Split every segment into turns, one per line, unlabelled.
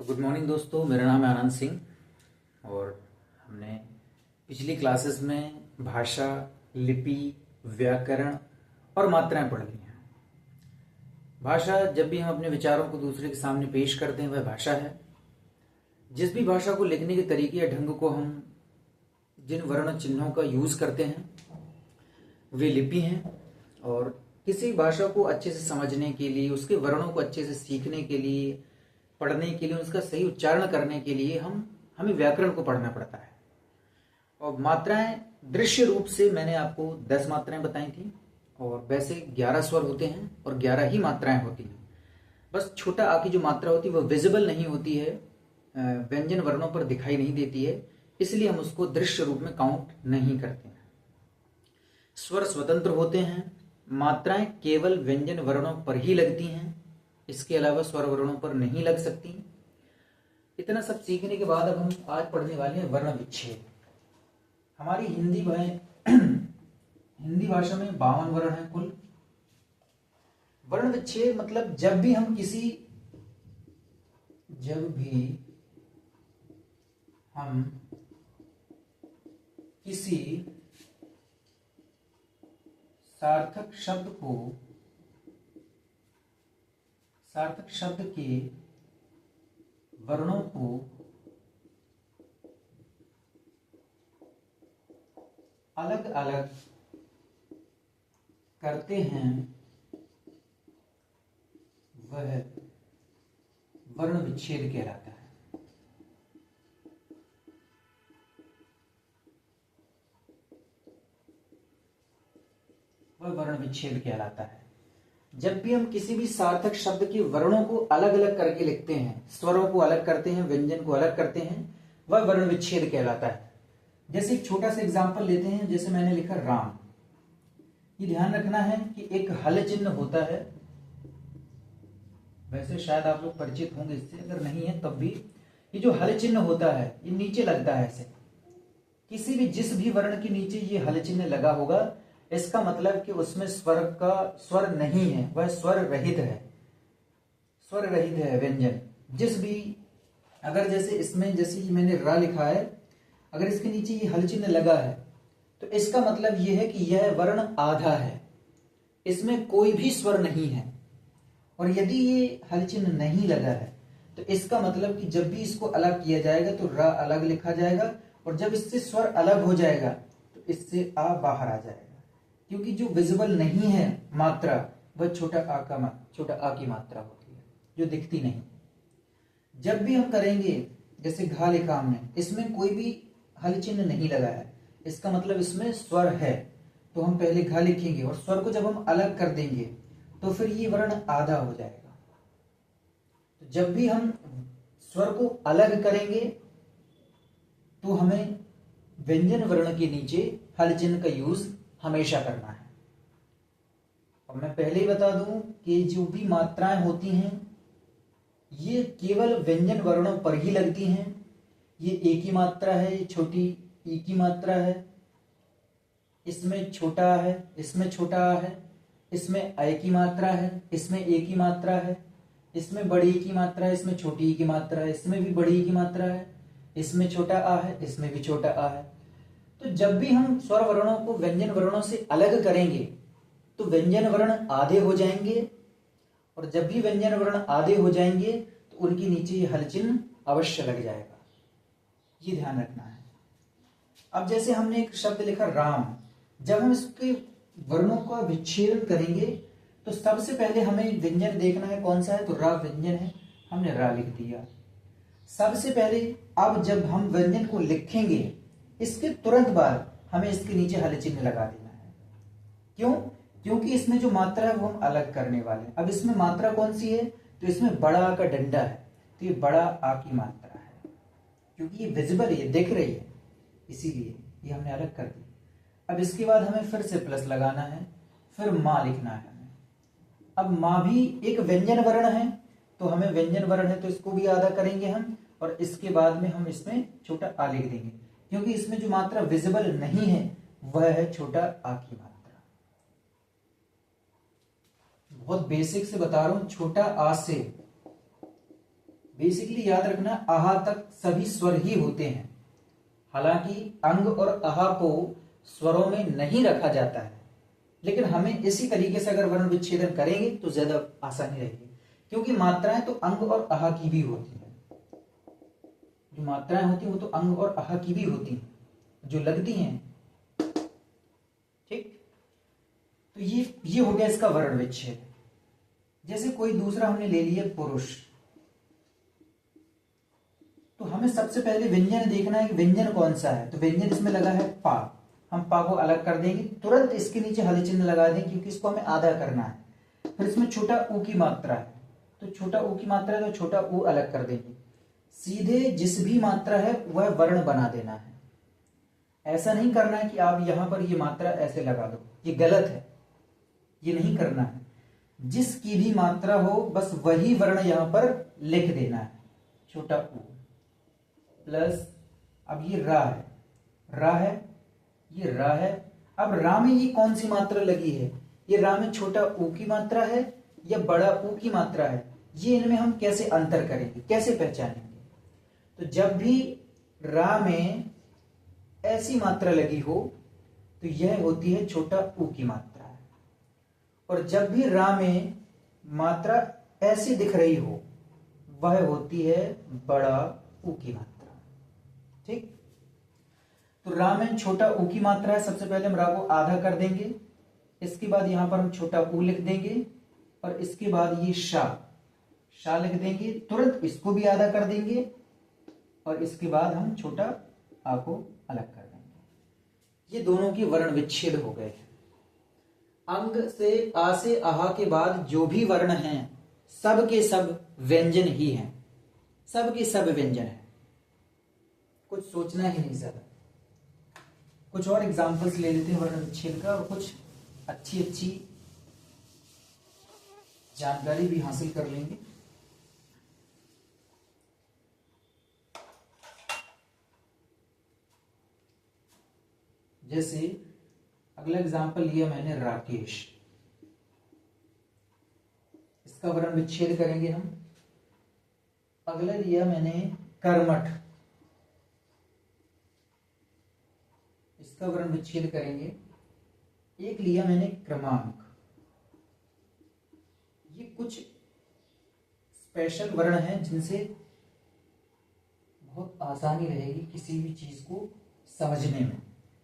Good morning दोस्तों, मेरा नाम है आनंद सिंह और हमने पिछली क्लासेस में भाषा, लिपि, व्याकरण और मात्राएं पढ़ ली हैं। भाषा, जब भी हम अपने विचारों को दूसरे के सामने पेश करते हैं, वह भाषा है। जिस भी भाषा को लिखने के तरीके या ढंग को हम जिन वर्ण चिन्हों का यूज करते हैं वे लिपि हैं। और किसी भाषा को अच्छे से समझने के लिए, उसके वर्णों को अच्छे से सीखने के लिए, पढ़ने के लिए, उसका सही उच्चारण करने के लिए हमें व्याकरण को पढ़ना पड़ता है। और मात्राएं दृश्य रूप से मैंने आपको 10 मात्राएं बताई थी और वैसे 11 स्वर होते हैं और 11 ही मात्राएं होती हैं। बस छोटा आ की जो मात्रा होती है वह विजिबल नहीं होती है, व्यंजन वर्णों पर दिखाई नहीं देती है, इसलिए हम उसको दृश्य रूप में काउंट नहीं करते हैं। स्वर स्वतंत्र होते हैं, मात्राएं केवल व्यंजन वर्णों पर ही लगती हैं, इसके अलावा स्वर वर्णों पर नहीं लग सकती। इतना सब सीखने के बाद अब हम आज पढ़ने वाले हैं वर्ण विच्छेद। हमारी हिंदी भाषा में 52 वर्ण है कुल। वर्ण विच्छेद मतलब जब भी हम किसी सार्थक शब्द के वर्णों को अलग अलग करते हैं वह वर्ण विच्छेद कहलाता है। वह वर्ण विच्छेद कहलाता है। जब भी हम किसी भी सार्थक शब्द के वर्णों को अलग अलग करके लिखते हैं, स्वरों को अलग करते हैं, व्यंजन को अलग करते हैं, वह वर्ण विच्छेद कहलाता है। जैसे एक छोटा सा एग्जांपल लेते हैं, जैसे मैंने लिखा राम। ये ध्यान रखना है कि एक हल चिन्ह होता है। वैसे शायद आप लोग परिचित होंगे इससे, अगर नहीं है तब भी ये जो हल चिन्ह होता है ये नीचे लगता है ऐसे। जिस भी वर्ण के नीचे ये हल चिन्ह लगा होगा, इसका मतलब कि उसमें स्वर नहीं है, वह स्वर रहित है व्यंजन। जिस भी, अगर जैसे इसमें जैसे मैंने रा लिखा है, अगर इसके नीचे ये हल चिन्ह लगा है तो इसका मतलब यह है कि यह वर्ण आधा है, इसमें कोई भी स्वर नहीं है। और यदि ये हल चिन्ह नहीं लगा है तो इसका मतलब कि जब भी इसको अलग किया जाएगा तो रा अलग लिखा जाएगा, और जब इससे स्वर अलग हो जाएगा तो इससे आ बाहर आ जाएगा। क्योंकि जो विजिबल नहीं है मात्रा, वह छोटा आ की मात्रा होती है, जो दिखती नहीं। जब भी हम करेंगे, जैसे घा लिखा हमने, इसमें कोई भी हल चिन्ह नहीं लगा है, इसका मतलब इसमें स्वर है, तो हम पहले घा लिखेंगे और स्वर को जब हम अलग कर देंगे तो फिर ये वर्ण आधा हो जाएगा। तो जब भी हम स्वर को अलग करेंगे तो हमें व्यंजन वर्ण के नीचे हल चिन्ह का यूज हमेशा करना है। और मैं पहले ही बता दूं कि जो भी मात्राएं होती हैं ये केवल व्यंजन वर्णों पर ही लगती हैं। ये एक ही मात्रा है, ये छोटी ई की मात्रा है, इसमें छोटा है, इसमें छोटा आ है, इसमें ऐ की मात्रा है, इसमें ए की मात्रा है, इसमें बड़ी ई की मात्रा है, इसमें छोटी ई की मात्रा है, इसमें भी बड़ी ई की मात्रा है, इसमें छोटा आ है, इसमें भी छोटा आ है। तो जब भी हम स्वर वर्णों को व्यंजन वर्णों से अलग करेंगे तो व्यंजन वर्ण आधे हो जाएंगे, और जब भी व्यंजन वर्ण आधे हो जाएंगे तो उनके नीचे ये हल चिन्ह अवश्य लग जाएगा। ये ध्यान रखना है। अब जैसे हमने एक शब्द लिखा राम, जब हम इसके वर्णों का विच्छेदन करेंगे तो सबसे पहले हमें व्यंजन देखना है कौन सा है, तो रा व्यंजन है, हमने रा लिख दिया सबसे पहले। अब जब हम व्यंजन को लिखेंगे इसके तुरंत बाद हमें इसके नीचे हल चिन्ह लगा देना है। क्यों? क्योंकि इसमें जो मात्रा है वो हम अलग करने वाले हैं। अब इसमें मात्रा कौन सी है, तो इसमें बड़ा आ का डंडा है, तो ये बड़ा आ की मात्रा है, क्योंकि ये विजिबल है, दिख रही है, इसीलिए ये हमने अलग कर दी। अब इसके बाद हमें फिर से प्लस लगाना है, फिर मां लिखना है हमें। अब मां भी एक व्यंजन वर्ण है, तो हमें व्यंजन वर्ण है तो इसको भी आधा करेंगे हम, और इसके बाद में हम इसमें छोटा आ लिख देंगे, क्योंकि इसमें जो मात्रा विजिबल नहीं है वह है छोटा आ की मात्रा। बहुत बेसिक से बता रहा हूं, छोटा आ से बेसिकली याद रखना, आहा तक सभी स्वर ही होते हैं। हालांकि अंग और आहा को स्वरों में नहीं रखा जाता है, लेकिन हमें इसी तरीके से अगर वर्ण विच्छेदन करेंगे तो ज्यादा आसानी रहेगी, क्योंकि मात्राएं तो अंग और आहा की भी होती है। जो मात्राएं होती हैं वो तो अंग और आहा की भी होती हैं, जो लगती हैं। ठीक, तो ये हो गया इसका वर्ण विच्छेद। जैसे कोई दूसरा हमने ले लिया पुरुष, तो हमें सबसे पहले व्यंजन देखना है कि व्यंजन कौन सा है। तो व्यंजन इसमें लगा है पा, हम पा को अलग कर देंगे, तुरंत इसके नीचे हल चिन्ह लगा देंगे क्योंकि इसको हमें आधा करना है। फिर इसमें छोटा ऊ की मात्रा है, तो छोटा ऊ की मात्रा है तो छोटा ऊ अलग कर देंगे। सीधे जिस भी मात्रा है वह वर्ण बना देना है। ऐसा नहीं करना है कि आप यहां पर ये मात्रा ऐसे लगा दो, ये गलत है, ये नहीं करना है। जिसकी भी मात्रा हो बस वही वर्ण यहां पर लिख देना है, छोटा ऊ प्लस, अब ये रा है, रा है, ये रा है। अब रा में ये कौन सी मात्रा लगी है, ये रा में छोटा ऊ की मात्रा है या बड़ा ऊ की मात्रा है, ये इनमें हम कैसे अंतर करेंगे, कैसे पहचानेंगे। तो जब भी रा में ऐसी मात्रा लगी हो तो यह होती है छोटा ऊ की मात्रा है, और जब भी रा में मात्रा ऐसी दिख रही हो वह होती है बड़ा ऊ की मात्रा। ठीक, तो रा में छोटा ऊ की मात्रा है, सबसे पहले हम रा को आधा कर देंगे, इसके बाद यहां पर हम छोटा ऊ लिख देंगे, और इसके बाद ये शा लिख देंगे, तुरंत इसको भी आधा कर देंगे, और इसके बाद हम छोटा आ को अलग कर देंगे। ये दोनों की वर्ण विच्छेद हो गए। अंग से आ से आहा के बाद जो भी वर्ण हैं सब के सब व्यंजन ही हैं, सब के सब व्यंजन हैं, कुछ सोचना ही नहीं ज्यादा। कुछ और एग्जाम्पल्स ले लेते हैं वर्ण विच्छेद का, और कुछ अच्छी अच्छी जानकारी भी हासिल कर लेंगे। जैसे अगला एग्जाम्पल लिया मैंने राकेश, इसका वर्ण विच्छेद करेंगे हम। अगला लिया मैंने कर्मठ, इसका वर्ण विच्छेद करेंगे। एक लिया मैंने क्रमांक। ये कुछ स्पेशल वर्ण हैं जिनसे बहुत आसानी रहेगी किसी भी चीज को समझने में,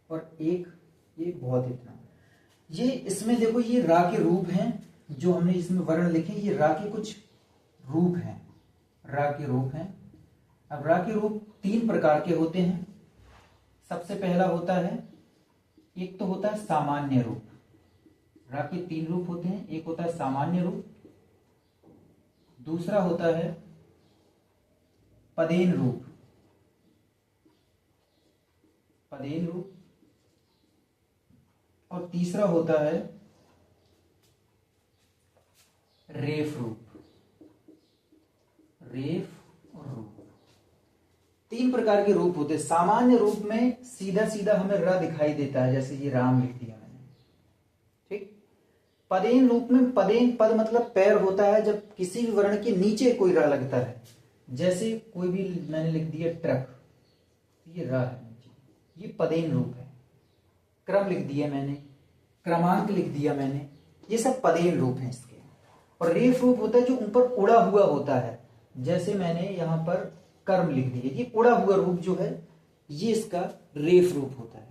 और एक ये बहुत इतना, ये इसमें देखो ये रा के रूप हैं जो हमने इसमें वर्ण लिखे, ये रा के कुछ रूप हैं, रा के रूप हैं। अब रा के रूप 3 प्रकार के होते हैं। सबसे पहला होता है, एक तो होता है सामान्य रूप। रा के 3 रूप होते हैं, एक होता है सामान्य रूप, दूसरा होता है पदेन रूप, पदेन रूप, और तीसरा होता है रेफ रूप, रेफ रूप। 3 प्रकार के रूप होते हैं। सामान्य रूप में सीधा सीधा हमें र दिखाई देता है, जैसे ये राम लिख दिया मैंने। ठीक, पदेन रूप में, पदेन पद मतलब पैर होता है, जब किसी भी वर्ण के नीचे कोई र लगता है, जैसे कोई भी मैंने लिख दिया ट्रक, ये र है नीचे, ये पदेन रूप है। क्रम लिख दिया मैंने, क्रमांक लिख दिया मैंने, ये सब पदेन रूप हैं इसके। और रेफ रूप होता है जो ऊपर उड़ा हुआ होता है, जैसे मैंने यहां पर कर्म लिख दिया, ये उड़ा हुआ रूप जो है ये इसका रेफ रूप होता है।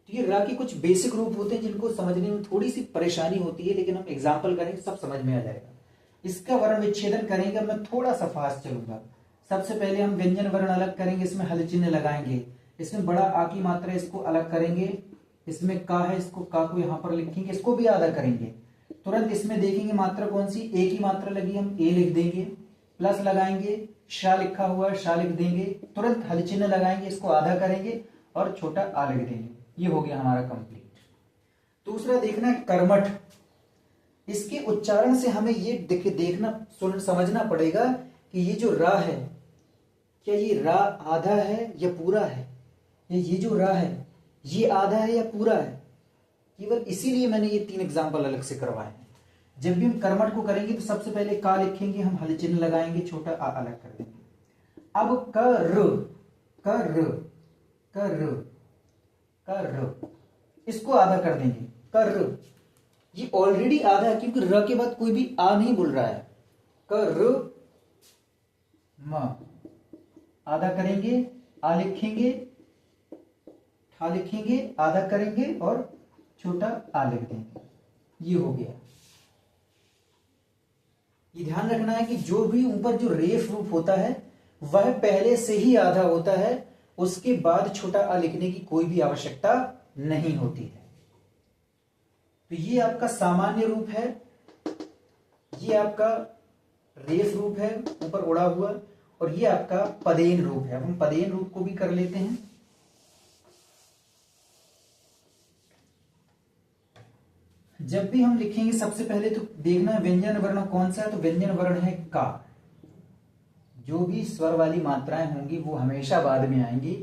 तो ये रा के कुछ बेसिक रूप होते हैं जिनको समझने में थोड़ी सी परेशानी होती है, लेकिन हम एग्जाम्पल करेंगे सब समझ में आ जाएगा। इसका वर्ण विच्छेदन करेंगे, मैं थोड़ा सा फास्ट चलूंगा। सबसे पहले हम व्यंजन वर्ण अलग करेंगे, इसमें हल चिन्ह लगाएंगे, इसमें बड़ा आ की मात्रा इसको अलग करेंगे, इसमें का है इसको का को यहां पर लिखेंगे, इसको भी आधा करेंगे। तुरंत इसमें देखेंगे मात्रा कौन सी, ए की मात्रा लगी, हम ए लिख देंगे, प्लस लगाएंगे, शा लिखा हुआ शा लिख देंगे, तुरंत हल चिन्ह लगाएंगे, इसको आधा करेंगे और छोटा आ लिख देंगे। ये हो गया हमारा कंप्लीट। दूसरा देखना है कर्मठ। इसके उच्चारण से हमें ये देखना समझना पड़ेगा कि ये जो रा है, क्या ये रा आधा है या पूरा है, या ये जो रा है ये आधा है या पूरा है। केवल इसीलिए मैंने ये 3 एग्जाम्पल अलग से करवाए हैं। जब भी हम कर्मठ को करेंगे तो सबसे पहले का लिखेंगे, हम हल चिन्ह लगाएंगे, छोटा आ अलग कर देंगे। अब कर इसको आधा कर देंगे, कर। ये ऑलरेडी आधा है क्योंकि र के बाद कोई भी आ नहीं बोल रहा है। कर म आधा करेंगे, आ लिखेंगे, ठा लिखेंगे, आधा करेंगे और छोटा आ लिख देंगे। ये हो गया। ये ध्यान रखना है कि जो भी ऊपर जो रेफ रूप होता है वह पहले से ही आधा होता है, उसके बाद छोटा आ लिखने की कोई भी आवश्यकता नहीं होती है। तो ये आपका सामान्य रूप है, ये आपका रेफ रूप है ऊपर उड़ा हुआ, और ये आपका पदेन रूप है। अब हम पदेन रूप को भी कर लेते हैं। जब भी हम लिखेंगे सबसे पहले तो देखना है व्यंजन वर्ण कौन सा है। तो व्यंजन वर्ण है का। जो भी स्वर वाली मात्राएं होंगी वो हमेशा बाद में आएंगी।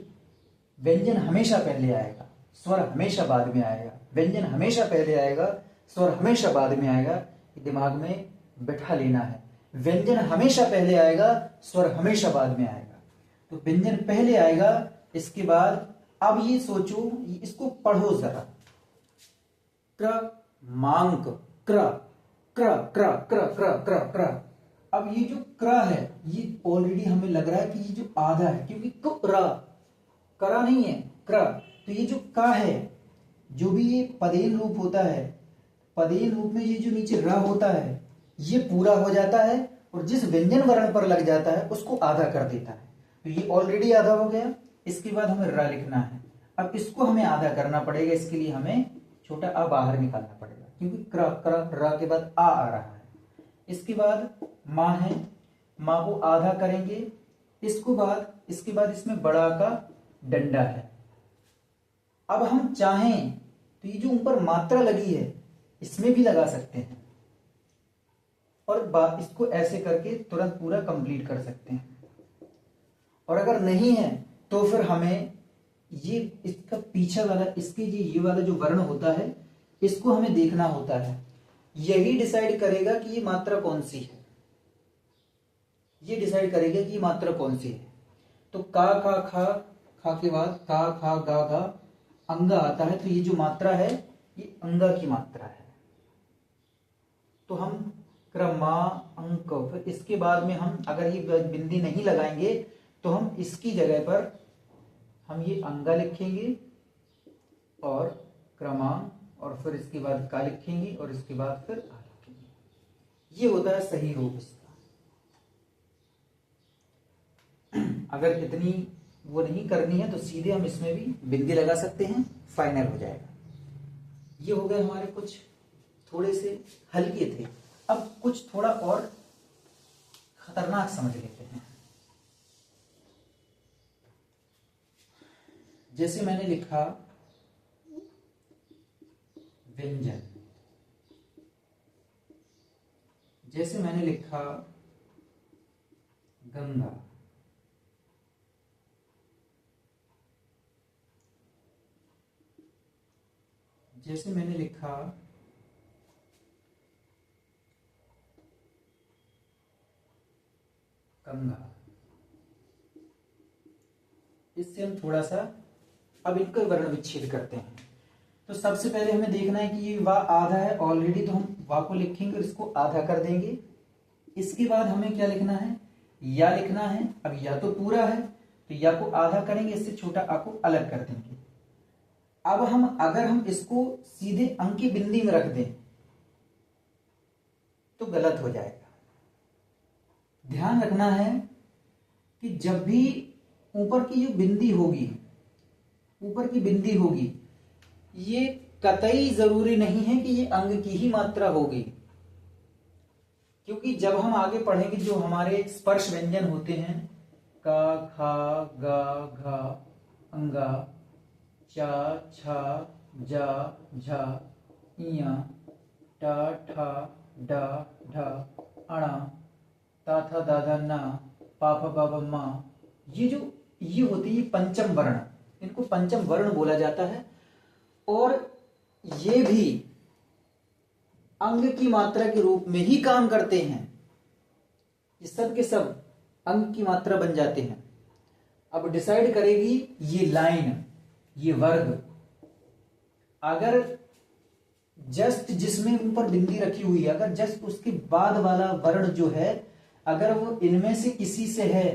व्यंजन हमेशा पहले आएगा, स्वर हमेशा बाद में आएगा। व्यंजन हमेशा पहले आएगा, स्वर हमेशा बाद में आएगा। दिमाग में बैठा लेना है। व्यंजन हमेशा पहले आएगा, स्वर हमेशा बाद में आएगा। तो व्यंजन पहले आएगा, इसके बाद अब ये सोचो, इसको पढ़ो जरा। क्रमांक, क्र क्र क्र क्र क्र क्र क्र। अब ये जो क्र है ये ऑलरेडी हमें लग रहा है कि ये जो आधा है, क्योंकि करा नहीं है, क्र। तो ये जो का है, जो भी ये पदेन रूप होता है, पदेन रूप में ये जो नीचे र होता है ये पूरा हो जाता है, और जिस व्यंजन वर्ण पर लग जाता है उसको आधा कर देता है। तो ये ऑलरेडी आधा हो गया। इसके बाद हमें र लिखना है। अब इसको हमें आधा करना पड़ेगा। इसके लिए हमें छोटा आ बाहर निकालना पड़ेगा, क्योंकि क्र र के बाद आ रहा है। इसके बाद माँ है, माँ को आधा करेंगे। इसके बाद इसमें बड़ा का डंडा है। अब हम चाहें तो ये जो ऊपर मात्रा लगी है इसमें भी लगा सकते हैं, और इसको ऐसे करके तुरंत पूरा कंप्लीट कर सकते हैं। और अगर नहीं है तो फिर हमें ये इसका पीछे वाला, इसके ये वाला जो वर्ण होता है इसको हमें देखना होता है। यही डिसाइड करेगा कि ये मात्रा कौन सी है। ये डिसाइड करेगा कि ये मात्रा कौन सी है। तो का खा खा, खा के बाद का खा गा गा, अंगा आता है। तो ये जो मात्रा है ये अंगा की मात्रा है। तो हम क्रमा अंक, फिर इसके बाद में हम अगर ये बिंदी नहीं लगाएंगे तो हम इसकी जगह पर हम ये अंगा लिखेंगे और क्रमा, और फिर इसके बाद का लिखेंगे और इसके बाद फिर आ लिखेंगे। ये होता है सही रूप इसका। अगर इतनी वो नहीं करनी है तो सीधे हम इसमें भी बिंदी लगा सकते हैं, फाइनल हो जाएगा। ये हो गए हमारे कुछ थोड़े से हल्के थे। अब कुछ थोड़ा और खतरनाक समझ लेते हैं। जैसे मैंने लिखा व्यंजन, जैसे मैंने लिखा गंगा, जैसे मैंने लिखा गंगा। इससे हम थोड़ा सा अब इनका वर्ण विच्छेद करते हैं। तो सबसे पहले हमें देखना है कि ये वा आधा है ऑलरेडी, तो हम वा को लिखेंगे और इसको आधा कर देंगे। इसके बाद हमें क्या लिखना है, या लिखना है। अब या तो पूरा है तो या को आधा करेंगे, इससे छोटा आ को अलग कर देंगे। अब अगर हम इसको सीधे अंक की बिंदी में रख दें तो गलत हो जाएगा। ध्यान रखना है कि जब भी ऊपर की जो बिंदी होगी, ऊपर की बिंदी होगी, ये कतई जरूरी नहीं है कि ये अंग की ही मात्रा होगी, क्योंकि जब हम आगे पढ़ेंगे जो हमारे स्पर्श व्यंजन होते हैं, का खा गा घा अंगा, चा छा जा झा इया, टा ठा डा ढा अणा, ता था दादा ना, पापा बाबा माँ, ये होती है पंचम वर्ण। इनको पंचम वर्ण बोला जाता है। और ये भी अंग की मात्रा के रूप में ही काम करते हैं। ये सब के सब अंग की मात्रा बन जाते हैं। अब डिसाइड करेगी ये लाइन, ये वर्ग। अगर जस्ट जिसमें ऊपर बिंदी रखी हुई है, अगर जस्ट उसके बाद वाला वर्ण जो है अगर वो इनमें से किसी से है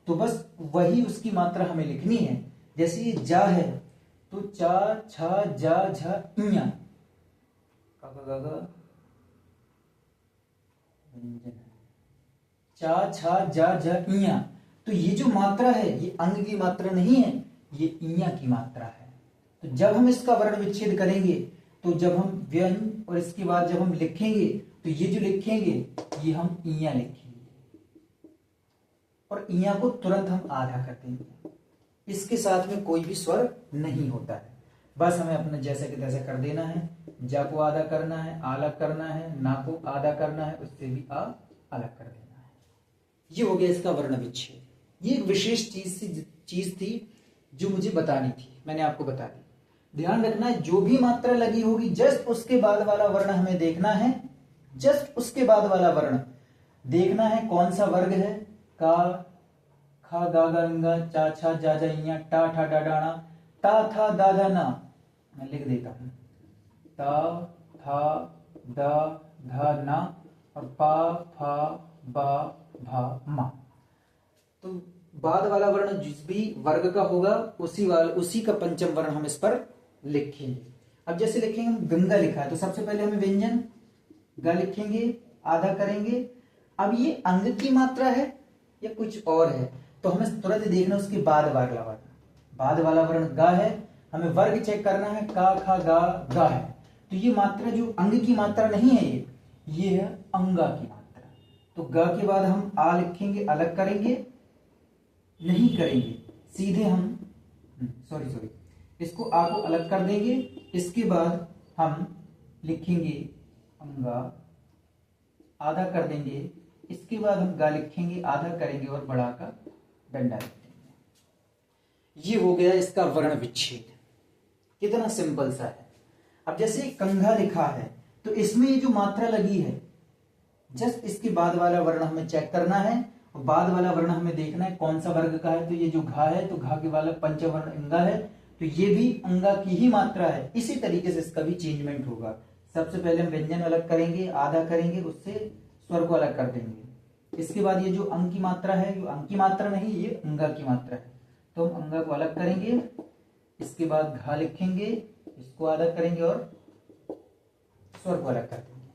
तो बस वही उसकी मात्रा हमें लिखनी है। जैसे ये जा है तो चा छा जा झा इया, चा छा जा झा इया, तो ये जो मात्रा है ये अंग की मात्रा नहीं है, ये इया की मात्रा है। तो जब हम इसका वर्ण विच्छेद करेंगे तो जब हम व्यंजन और इसके बाद जब हम लिखेंगे तो ये जो लिखेंगे ये हम इया लिखेंगे और इया को तुरंत हम आधा कर देंगे। इसके साथ में कोई भी स्वर नहीं होता है। बस हमें अपना जैसा कि तैसा कर देना है। जा को आधा करना है, अलग करना है, ना को आधा करना है, उससे भी अलग कर देना है। ये हो गया इसका वर्ण विच्छेद। ये एक विशेष चीज थी जो मुझे बतानी थी, मैंने आपको बता दी। ध्यान रखना है जो भी मात्रा लगी होगी जस्ट उसके बाद वाला वर्ण हमें देखना है। जस्ट उसके बाद वाला वर्ण देखना है कौन सा वर्ग है। का खा गा गा इंगा चा छा जा जा इया टा ठा डा डाना ता था दा धा ना। मैं लिख देता हूं ता था दा धा ना और पा फा बा भा मा। तो बाद वाला वर्ण जिस भी वर्ग का होगा उसी का पंचम वर्ण हम इस पर लिखेंगे। अब जैसे लिखेंगे हम गंगा लिखा है तो सबसे पहले हमें व्यंजन ग लिखेंगे, आधा करेंगे। अब ये अंग की मात्रा है या कुछ और है तो हमें तुरंत देखना उसके बाद वाला वर्ण। बाद वाला वर्ण गा है, हमें वर्ग चेक करना है। का खा गा गा है तो ये मात्रा जो अंग की मात्रा नहीं है ये है अंगा की मात्रा। तो गा के बाद हम आ लिखेंगे, अलग करेंगे नहीं करेंगे, सीधे हम सॉरी इसको आ को अलग कर देंगे। इसके बाद हम लिखेंगे अंगा, आधा कर देंगे। इसके बाद हम गा लिखेंगे, आधा करेंगे और बड़ा का डंडा लिख देंगे। ये हो गया इसका वर्ण विच्छेद। कितना सिंपल सा है। अब जैसे कंघा लिखा है तो इसमें ये जो मात्रा लगी है जस्ट इसके बाद वाला वर्ण हमें चेक करना है और बाद वाला वर्ण हमें देखना है कौन सा वर्ग का है। तो ये जो घा है तो घा के वाला पंचवर्ण अंगा है तो ये भी अंगा की ही मात्रा है। इसी तरीके से इसका भी चेंजमेंट होगा। सबसे पहले हम व्यंजन अलग करेंगे, आधा करेंगे, उससे स्वर को अलग कर देंगे। इसके बाद ये जो अंग की मात्रा है, जो अंग की मात्रा नहीं ये अंगा की मात्रा है तो हम अंगा को अलग करेंगे। इसके बाद घा लिखेंगे, इसको आधा करेंगे और स्वर को अलग कर देंगे।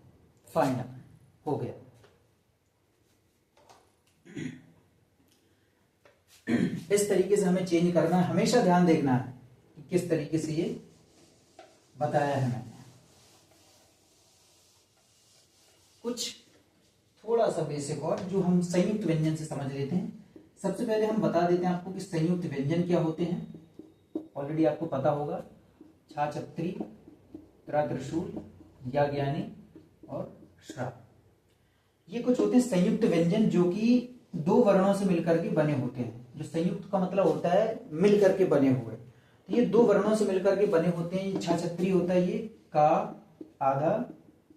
फाइनल हो गया। इस तरीके से हमें चेंज करना है। हमेशा ध्यान देखना है कि किस तरीके से ये बताया है मैंने। कुछ थोड़ा सा बेसिक और जो हम संयुक्त व्यंजन से समझ लेते हैं। सबसे पहले हम बता देते हैं आपको कि संयुक्त व्यंजन क्या होते हैं। ऑलरेडी आपको पता होगा, छा छत्री, त्रा त्रिशूल, या ज्ञानी और श्रा। ये कुछ होते हैं संयुक्त व्यंजन जो कि दो वर्णों से मिलकर के बने होते हैं। जो संयुक्त का मतलब होता है मिलकर के बने हुए, तो ये दो वर्णों से मिलकर के बने होते हैं। ये छा छत्री होता है, ये का आधा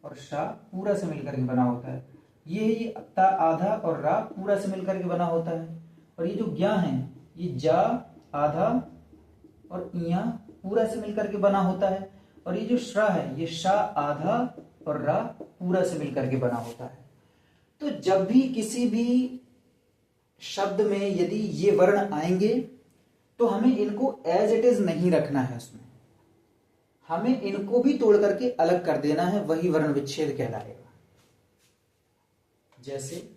और शा पूरा से मिलकर के बना होता है। ये ता आधा और रा पूरा से मिलकर के बना होता है। और ये जो ज्ञा है ये जा आधा और इया पूरा से मिलकर के बना होता है। और ये जो श्रा है ये शा आधा और रा पूरा से मिलकर के बना होता है। तो जब भी किसी भी शब्द में यदि ये वर्ण आएंगे तो हमें इनको एज इट इज नहीं रखना है, उसमें हमें इनको भी तोड़ करके अलग कर देना है, वही वर्ण विच्छेद कहलाएगा। जैसे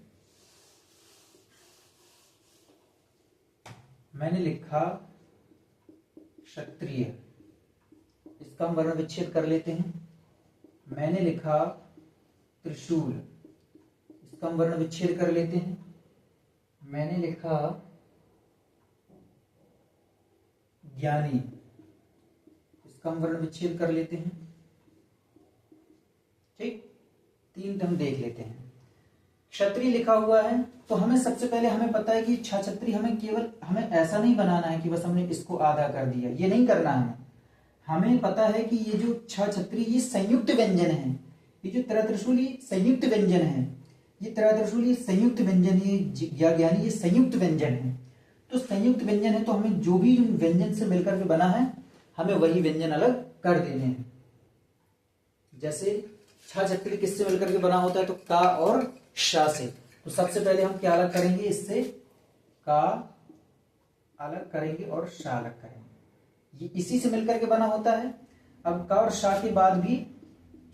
मैंने लिखा क्षत्रिय, इसका हम वर्ण विच्छेद कर लेते हैं। मैंने लिखा त्रिशूल, इसका हम वर्ण विच्छेद कर लेते हैं। मैंने लिखा ज्ञानी, इसका हम वर्ण विच्छेद कर लेते हैं। ठीक, तीन तो हम देख लेते हैं। क्षत्रिय लिखा हुआ है तो हमें सबसे पहले हमें पता है कि छा छत्री हमें ऐसा नहीं बनाना है कि बस हमने इसको आधा कर दिया, ये नहीं करना है। हमें पता है कि ये जो छा छत्री ये संयुक्त व्यंजन है, ये जो त्रयत्रिशूली संयुक्त व्यंजन है, ये त्रयत्रिशूली संयुक्त व्यंजन, ये ज्ञानी ये संयुक्त व्यंजन है। तो संयुक्त व्यंजन है तो हमें जो भी व्यंजन से मिलकर के बना है हमें वही व्यंजन अलग कर देने हैं। जैसे छा छकली किससे मिलकर के बना होता है, तो का और शा से। तो सबसे पहले हम क्या अलग करेंगे, इससे का अलग करेंगे और शा अलग करेंगे। ये इसी से मिलकर के बना होता है। अब का और शा के बाद भी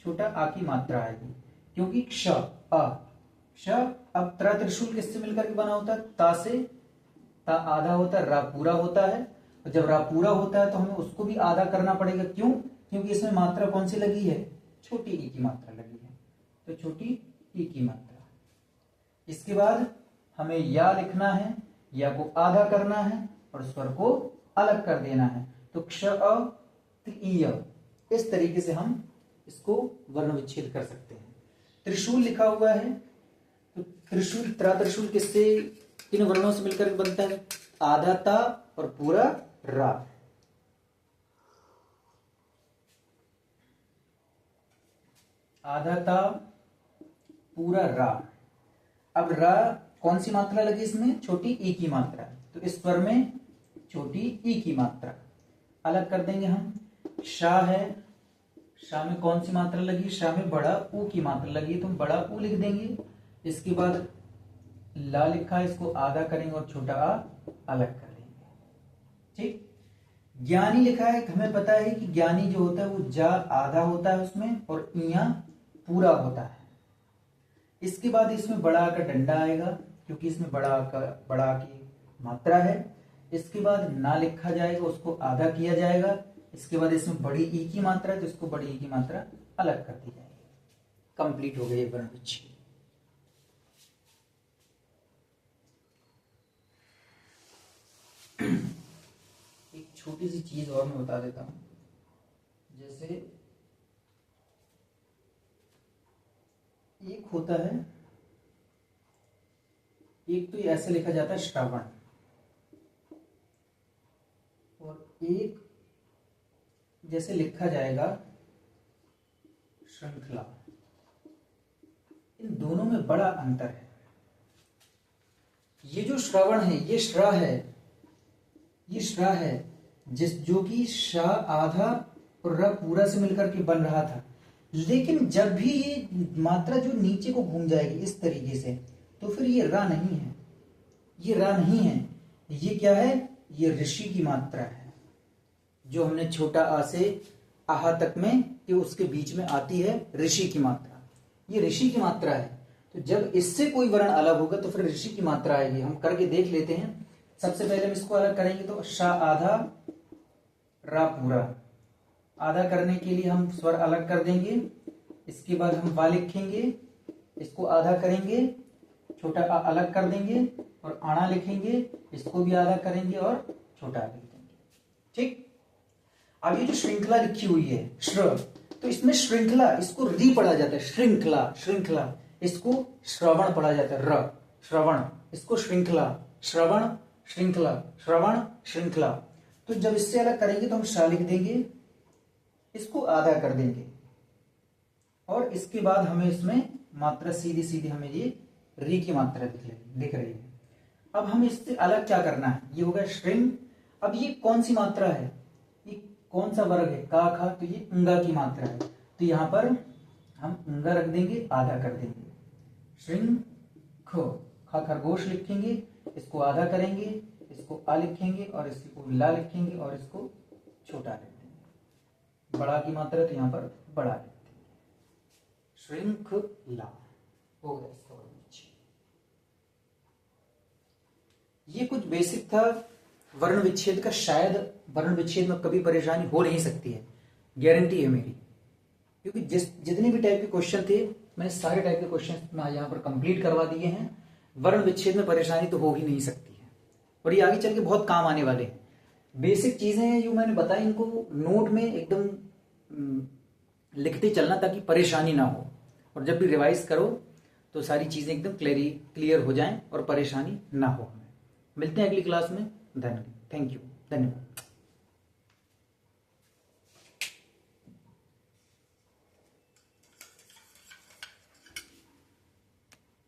छोटा आ की मात्रा आएगी, क्योंकि क्ष अ क्ष। अब त्रयत्रिशूल किससे मिलकर के बना होता है, ता से। ता आधा होता है, रा पूरा होता है। और जब रा पूरा होता है तो हमें उसको भी आधा करना पड़ेगा। क्यों? क्योंकि इसमें मात्रा कौन सी लगी है, छोटी ई की मात्रा लगी है, तो छोटी ई की मात्रा। इसके बाद हमें या लिखना है, या को आधा करना है और स्वर को अलग कर देना है। तो क्ष अ त्रिय, इस तरीके से हम इसको वर्ण विच्छेद कर सकते हैं। त्रिशूल लिखा हुआ है, तो त्रिशूल त्रयत्रिशूल किससे, किन वर्णों से मिलकर बनता है, आधा ता और पूरा रा। आधा ता पूरा रा। अब रा कौन सी मात्रा लगी इसमें, छोटी ई की मात्रा। तो इस स्वर में छोटी ई की मात्रा अलग कर देंगे हम। शा है, शा में कौन सी मात्रा लगी, शा में बड़ा ऊ की मात्रा लगी, तो हम बड़ा ऊ लिख देंगे। इसके बाद ला लिखा है, इसको आधा करेंगे और छोटा आ अलग कर देंगे। ठीक। ज्ञानी लिखा है, हमें पता है कि ज्ञानी जो होता है वो जा आधा होता है उसमें और इया पूरा होता है। इसके बाद इसमें बड़ा आ का डंडा आएगा, क्योंकि इसमें बड़ा आ की मात्रा है। इसके बाद ना लिखा जाएगा, उसको आधा किया जाएगा। इसके बाद इसमें बड़ी ई की मात्रा है, तो इसको बड़ी ई की मात्रा अलग कर दी जाएगी। कंप्लीट हो गई वर्ण विच्छेद। एक छोटी सी चीज और मैं बता देता हूं, जैसे एक होता है, एक तो ऐसे लिखा जाता है श्रवण, और एक जैसे लिखा जाएगा श्रृंखला। इन दोनों में बड़ा अंतर है। ये जो श्रवण है, ये श्र है, ये श्र है, जो कि श आधा और र पूरा से मिलकर के बन रहा था। लेकिन जब भी ये मात्रा जो नीचे को घूम जाएगी इस तरीके से, तो फिर ये रा नहीं है, ये रा नहीं है। ये क्या है, ये ऋषि की मात्रा है, जो हमने छोटा आ से आहा तक में, ये उसके बीच में आती है ऋषि की मात्रा। ये ऋषि की मात्रा है। तो जब इससे कोई वर्ण अलग होगा तो फिर ऋषि की मात्रा आएगी। हम करके देख लेते हैं। सबसे पहले हम इसको अलग करेंगे, तो शा आधा रा पूरा। आधा करने के लिए हम स्वर अलग कर देंगे। इसके बाद हम वा लिखेंगे, इसको आधा करेंगे, छोटा आ अलग कर देंगे और आना लिखेंगे, इसको भी आधा करेंगे और छोटा लिख देंगे। ठीक। अब ये जो श्रृंखला लिखी हुई है श्र, तो इसमें श्रृंखला, इसको री पढ़ा जाता है, श्रृंखला श्रृंखला। इसको श्रवण पढ़ा जाता है, र श्रवण। इसको श्रृंखला, श्रवण श्रृंखला, श्रवण श्रृंखला। तो जब इससे अलग करेंगे तो हम शा लिख देंगे, इसको आधा कर देंगे और इसके बाद हमें इसमें मात्रा सीधी सीधी हमें ये री की मात्रा दिख रही है। अब हम इससे अलग क्या करना है, ये हो गया श्रृंग। अब ये कौन सी मात्रा है, ये कौन सा वर्ग है, का खा, तो ये अंगा की मात्रा है। तो यहां पर हम अंगा रख देंगे, आधा कर देंगे। श्रृंग ख, खा खरगोश लिखेंगे, इसको आधा करेंगे, इसको आ लिखेंगे और इसको ला लिखेंगे और इसको छोटा लिख देंगे। बड़ा की मात्रा तो यहां पर बड़ा लिख देंगे, श्रृंखला हो गया इसका वर्ण विच्छेद। ये कुछ बेसिक था वर्ण विच्छेद का। शायद वर्ण विच्छेद में कभी परेशानी हो नहीं सकती है, गारंटी है मेरी, क्योंकि जितने भी टाइप के क्वेश्चन थे मैंने सारे टाइप के क्वेश्चन मैं यहाँ पर कंप्लीट करवा दिए हैं। वर्ण विच्छेद में परेशानी तो हो ही नहीं सकती है और ये आगे चल के बहुत काम आने वाले हैं। बेसिक चीजें हैं जो मैंने बताई, इनको नोट में एकदम लिखते चलना ताकि परेशानी ना हो, और जब भी रिवाइज करो तो सारी चीजें एकदम क्लियर हो जाएं और परेशानी ना हो हमें। मिलते हैं अगली क्लास में। थैंक यू, धन्यवाद।